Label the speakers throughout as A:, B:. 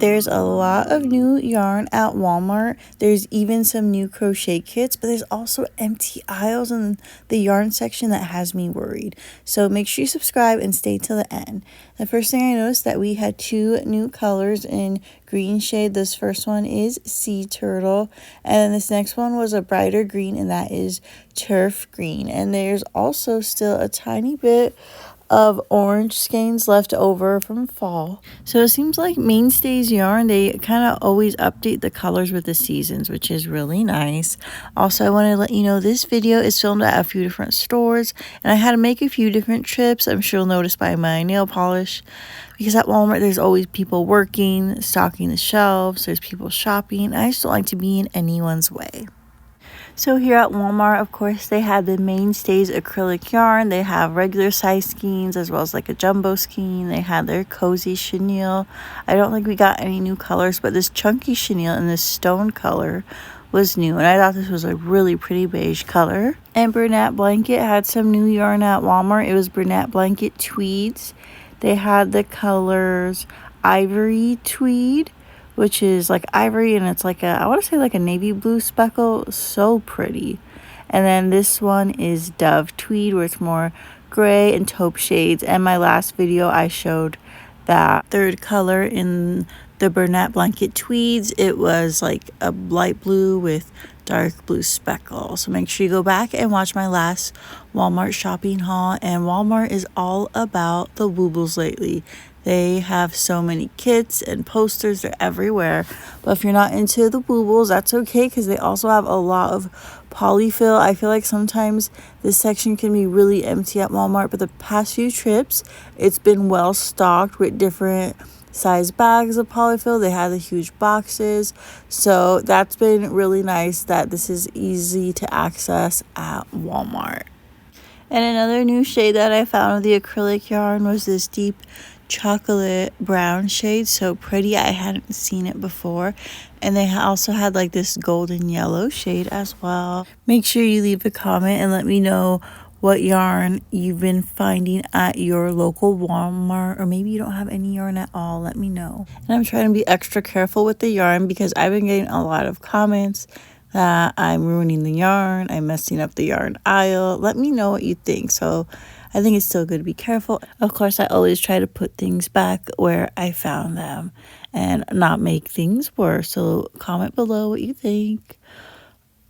A: There's a lot of new yarn at Walmart. There's even some new crochet kits, but there's also empty aisles in the yarn section that has me worried. So make sure you subscribe and stay till the end. The first thing I noticed that we had 2 new colors in green shade. This first one is Sea Turtle, and then this next one was a brighter green, and that is Turf Green. And there's also still a tiny bit of orange skeins left over from fall. So it seems like Mainstays Yarn, they kind of always update the colors with the seasons, which is really nice. Also, I want to let you know this video is filmed at a few different stores, and I had to make a few different trips. I'm sure you'll notice by my nail polish, because at Walmart there's always people working, stocking the shelves, there's people shopping. I just don't like to be in anyone's way. So here at Walmart, of course, they had the Mainstays acrylic yarn. They have regular size skeins as well as like a jumbo skein. They had their cozy chenille. I don't think we got any new colors, but this chunky chenille and this stone color was new, and I thought this was a really pretty beige color. And Bernat Blanket had some new yarn at Walmart. It was Bernat Blanket tweeds. They had the colors Ivory Tweed, which is like ivory, and it's like a, I want to say like a navy blue speckle. So pretty. And then this one is Dove Tweed, where it's more gray and taupe shades. And my last video I showed that third color in the Bernat Blanket tweeds. It was like a light blue with dark blue speckle. So make sure you go back and watch my last Walmart shopping haul. And Walmart is all about the woobles lately. They have so many kits and posters. They're everywhere. But if you're not into the woobles, that's okay, because they also have a lot of polyfill. I feel like sometimes this section can be really empty at Walmart, but the past few trips, it's been well stocked with different size bags of polyfill. They had the huge boxes. So that's been really nice that this is easy to access at Walmart. And another new shade that I found of the acrylic yarn was this deep chocolate brown shade. So pretty. I hadn't seen it before. And they also had like this golden yellow shade as well. Make sure you leave a comment and let me know what yarn you've been finding at your local Walmart, or maybe you don't have any yarn at all. Let me know. And I'm trying to be extra careful with the yarn, because I've been getting a lot of comments that I'm ruining the yarn, I'm messing up the yarn aisle. Let me know what you think. So I think it's still good to be careful. Of course, I always try to put things back where I found them and not make things worse. So comment below what you think.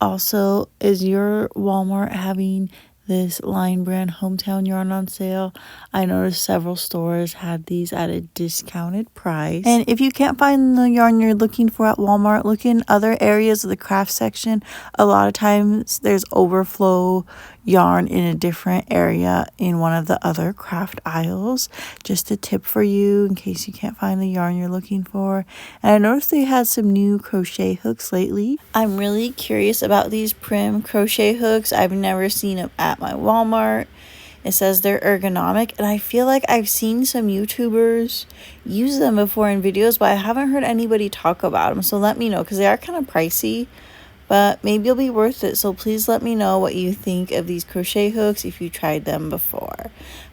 A: Also, is your Walmart having this Line Brand Hometown yarn on sale? I noticed several stores had these at a discounted price. And if you can't find the yarn you're looking for at Walmart, look in other areas of the craft section. A lot of times there's overflow yarn in a different area in one of the other craft aisles. Just a tip for you in case you can't find the yarn you're looking for. And I noticed they had some new crochet hooks lately. I'm really curious about these Prim crochet hooks. I've never seen them at my Walmart. It says they're ergonomic, and I feel like I've seen some YouTubers use them before in videos, but I haven't heard anybody talk about them. So let me know, because they are kind of pricey, but maybe it'll be worth it. So please let me know what you think of these crochet hooks if you tried them before.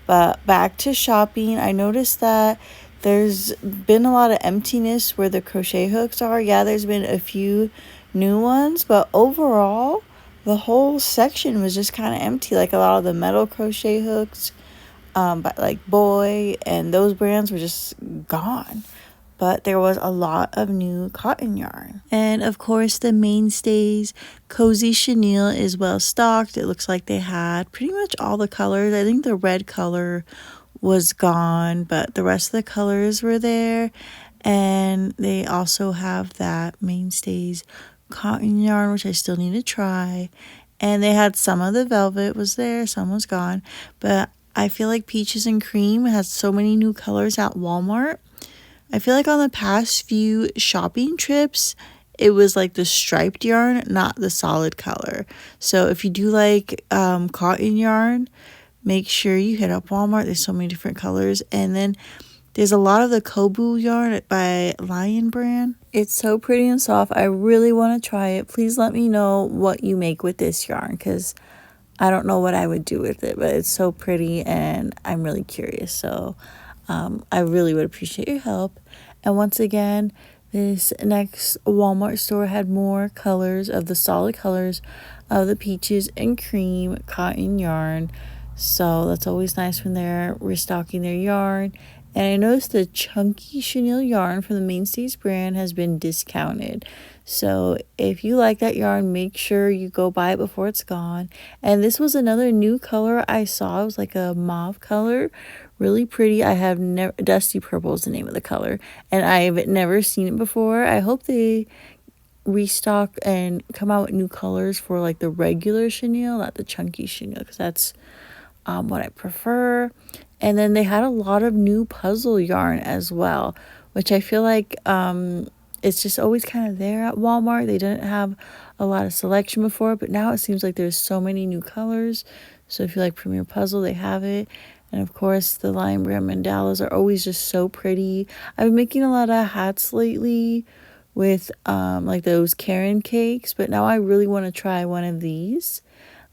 A: But back to shopping, I noticed that there's been a lot of emptiness where the crochet hooks are. Yeah, there's been a few new ones, but overall the whole section was just kind of empty. Like a lot of the metal crochet hooks, but like Boy and those brands were just gone. But there was a lot of new cotton yarn. And of course, the Mainstays Cozy Chenille is well stocked. It looks like they had pretty much all the colors. I think the red color was gone, but the rest of the colors were there. And they also have that Mainstays cotton yarn, which I still need to try. And they had some of the velvet was there, some was gone. But I feel like Peaches and Cream has so many new colors at Walmart. I feel like on the past few shopping trips, it was like the striped yarn, not the solid color. So if you do like cotton yarn, make sure you hit up Walmart. There's so many different colors. And then there's a lot of the Kobu yarn by Lion Brand. It's so pretty and soft. I really want to try it. Please let me know what you make with this yarn, because I don't know what I would do with it, but it's so pretty and I'm really curious. So I really would appreciate your help. And once again, this next Walmart store had more colors of the solid colors of the peaches and cream cotton yarn. So that's always nice when they're restocking their yarn. And I noticed the chunky chenille yarn from the Mainstays brand has been discounted. So if you like that yarn, make sure you go buy it before it's gone. And this was another new color I saw. It was like a mauve color. Really pretty. I have never, Dusty Purple is the name of the color. And I've never seen it before. I hope they restock and come out with new colors for like the regular chenille, not the chunky chenille, because that's what I prefer. And then they had a lot of new puzzle yarn as well, which I feel like it's just always kind of there at Walmart. They didn't have a lot of selection before, but now it seems like there's so many new colors. So if you like Premier Puzzle, they have it. And of course, the Lion Brand mandalas are always just so pretty. I've been making a lot of hats lately with like those Karen cakes, but now I really want to try one of these.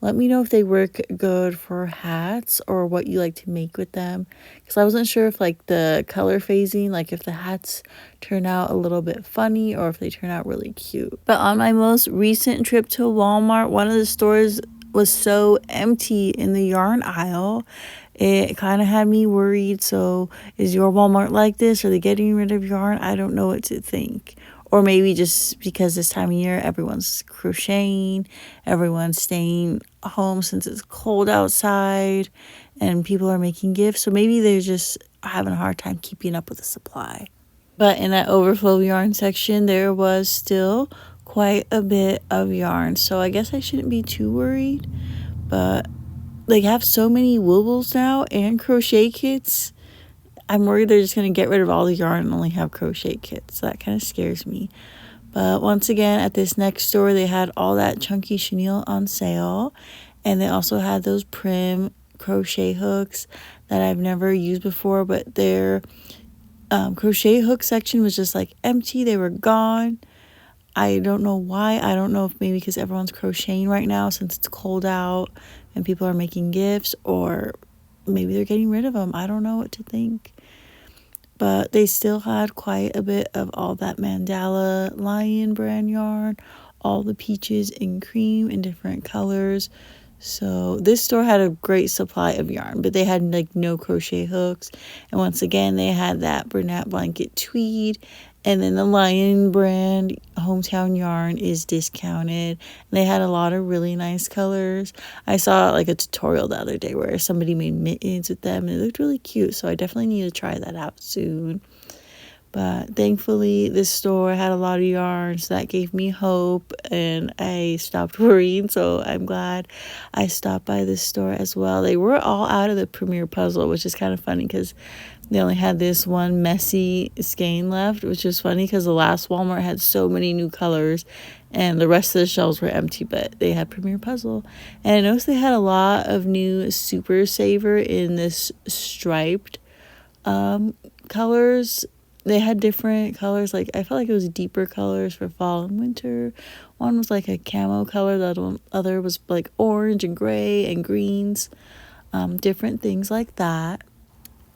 A: Let me know if they work good for hats or what you like to make with them. Because I wasn't sure if like the color phasing, like if the hats turn out a little bit funny or if they turn out really cute. But on my most recent trip to Walmart, one of the stores was so empty in the yarn aisle. It kind of had me worried. So is your Walmart like this? Are they getting rid of yarn? I don't know what to think. Or maybe just because this time of year, everyone's crocheting, everyone's staying home since it's cold outside, and people are making gifts. So maybe they're just having a hard time keeping up with the supply. But in that overflow yarn section, there was still quite a bit of yarn. So I guess I shouldn't be too worried. But they have so many woobles now and crochet kits. I'm worried they're just going to get rid of all the yarn and only have crochet kits. So that kind of scares me. But once again, at this next store, they had all that chunky chenille on sale. And they also had those Prim crochet hooks that I've never used before. But their crochet hook section was just like empty. They were gone. I don't know why. I don't know if maybe because everyone's crocheting right now since it's cold out and people are making gifts, or maybe they're getting rid of them. I don't know what to think. But they still had quite a bit of all that mandala Lion brand yarn, all the peaches and cream in different colors. So this store had a great supply of yarn, but they had like no crochet hooks. And once again, they had that Bernat blanket tweed. And then the Lion brand hometown yarn is discounted. They had a lot of really nice colors. I saw like a tutorial the other day where somebody made mittens with them, and it looked really cute. So I definitely need to try that out soon. But thankfully, this store had a lot of yarn, so that gave me hope, and I stopped worrying. So I'm glad I stopped by this store as well. They were all out of the Premier Puzzle, which is kind of funny because they only had this one messy skein left, which is funny because the last Walmart had so many new colors and the rest of the shelves were empty, but they had Premier Puzzle. And I noticed they had a lot of new Super Saver in this striped colors. They had different colors. Like I felt like it was deeper colors for fall and winter. One was like a camo color. The other was like orange and gray and greens. Different things like that.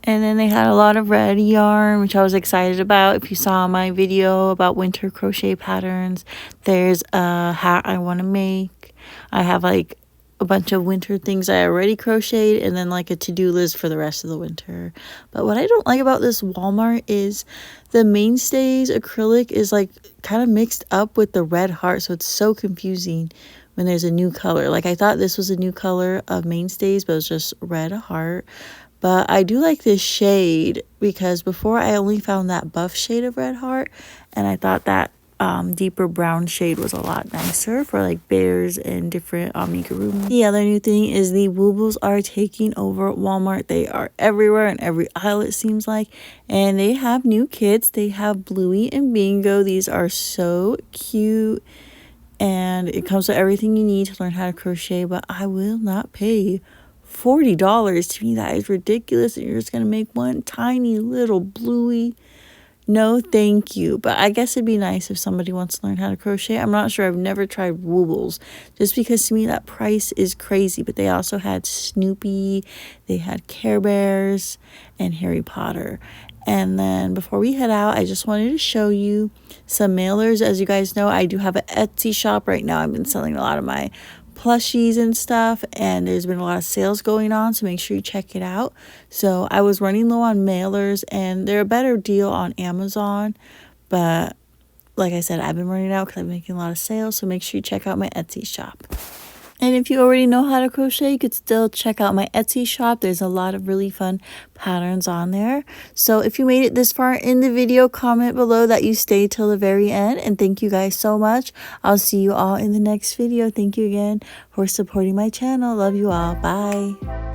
A: And then they had a lot of red yarn, which I was excited about. If you saw my video about winter crochet patterns, there's a hat I want to make. I have like a bunch of winter things I already crocheted, and then like a to-do list for the rest of the winter. But what I don't like about this Walmart is the Mainstays acrylic is like kind of mixed up with the red heart, so it's so confusing when there's a new color. Like I thought this was a new color of Mainstays, but it was just red heart. But I do like this shade because before I only found that buff shade of red heart, and I thought that deeper brown shade was a lot nicer for like bears and different amigurumi. The other new thing is the woobles are taking over Walmart. They are everywhere in every aisle, it seems like, and they have new kits. They have Bluey and Bingo. These are so cute, and it comes with everything you need to learn how to crochet. But I will not pay $40. To me, that is ridiculous. And you're just gonna make one tiny little Bluey. No, thank you. But I guess it'd be nice if somebody wants to learn how to crochet. I'm not sure. I've never tried Woobles just because to me that price is crazy. But they also had Snoopy, they had Care Bears, and Harry Potter. And then before we head out, I just wanted to show you some mailers. As you guys know, I do have an Etsy shop right now. I've been selling a lot of my plushies and stuff, and there's been a lot of sales going on, so make sure you check it out. So I was running low on mailers, and they're a better deal on Amazon, but like I said, I've been running out because I'm making a lot of sales, so make sure you check out my Etsy shop. And if you already know how to crochet, you could still check out my Etsy shop. There's a lot of really fun patterns on there. So if you made it this far in the video, comment below that you stayed till the very end. And thank you guys so much. I'll see you all in the next video. Thank you again for supporting my channel. Love you all. Bye.